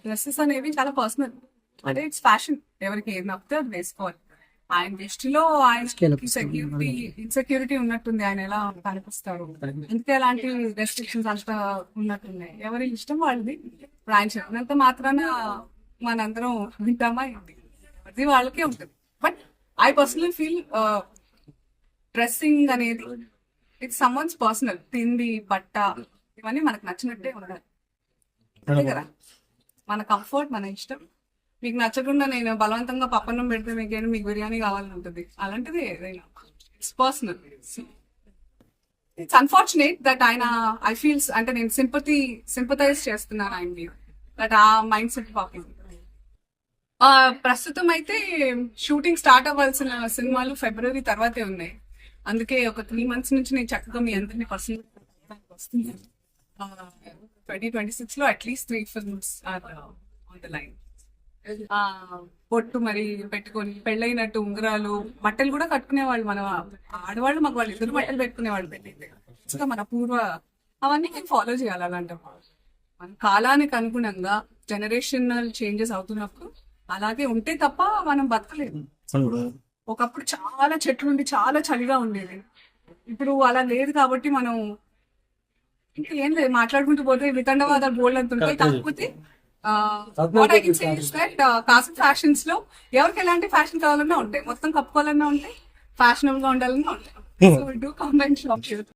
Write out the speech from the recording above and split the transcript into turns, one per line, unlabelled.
Dresses అనేవి చాలా personal, అంటే ఇట్స్ ఫ్యాషన్. ఎవరికి ఏది నప్పితే అది వేసుకోవాలి. ఆయన దృష్టిలో ఆయన ఇన్సెక్యూరిటీ ఉన్నట్టుంది, ఆయన ఎలా కనిపిస్తారు, అందుకే అలాంటి రెస్ట్రిక్షన్స్ అంతా ఉన్నట్టున్నాయి. ఎవరి ఇష్టం వాళ్ళది. ఇప్పుడు ఆయన చెప్పినంత మాత్రాన మనందరం వింటామా ఏంటి, అది వాళ్ళకే ఉంటుంది. But I personally feel dressing అనేది ఇట్స్ సమ్వన్స్ పర్సనల్. తిండి, బట్ట, ఇవన్నీ మనకు నచ్చినట్టే ఉండాలి, అంతే కదా. మన కంఫర్ట్, మన ఇష్టం. మీకు నచ్చకుండా నేను బలవంతంగా పప్పన్నం పెడితే మీకు బిర్యానీ కావాలని ఉంటుంది, అలాంటిది ఏదైనా it's personal. It's unfortunate that ఆయన ఐ ఫీల్స్ అంటే నేను సింపథైజ్ చేస్తున్నాను ఆయన మీద, దట్ ఆ మైండ్ సెట్ పాపం. ప్రస్తుతం అయితే షూటింగ్ స్టార్ట్ అవ్వాల్సిన సినిమాలు ఫిబ్రవరి తర్వాతే ఉన్నాయి. అందుకే ఒక 3 months నుంచి నేను చక్కగా మీ అందరినీ పర్సనల్ వస్తున్నాను. 2026 లో at least 3 films are on the line. పొట్టు మరి పెట్టుకొని పెళ్ళైనట్టు ఉంగరాలు, బట్టలు కూడా కట్టుకునేవాళ్ళు మన ఆడవాళ్ళు, మాకు వాళ్ళు ఇద్దరు బట్టలు పెట్టుకునేవాళ్ళు పెళ్ళైతే. ఇంకా మన పూర్వ అవన్నీ నేను ఫాలో చేయాలి. అలాంటప్పుడు మన కాలానికి అనుగుణంగా జనరేషనల్ చేంజెస్ అవుతున్నప్పుడు అలాగే ఉంటే తప్ప మనం బతకలేము. ఒకప్పుడు చాలా చెట్లు ఉండి చాలా చలిగా ఉండేది, ఇప్పుడు అలా లేదు. కాబట్టి మనం ఇంకా ఏం లేదు, మాట్లాడుకుంటూ పోతే వితండవాదాలు బోల్డ్ అంత ఉంటాయి. కాకపోతే కాసం ఫ్యాషన్స్ లో ఎవరికి ఎలాంటి ఫ్యాషన్ కావాలన్నా ఉంటాయి, మొత్తం కప్పుకోవాలన్నా ఉంటాయి, ఫ్యాషనబుల్ గా ఉండాలన్నా ఉంటాయి. So do comment shop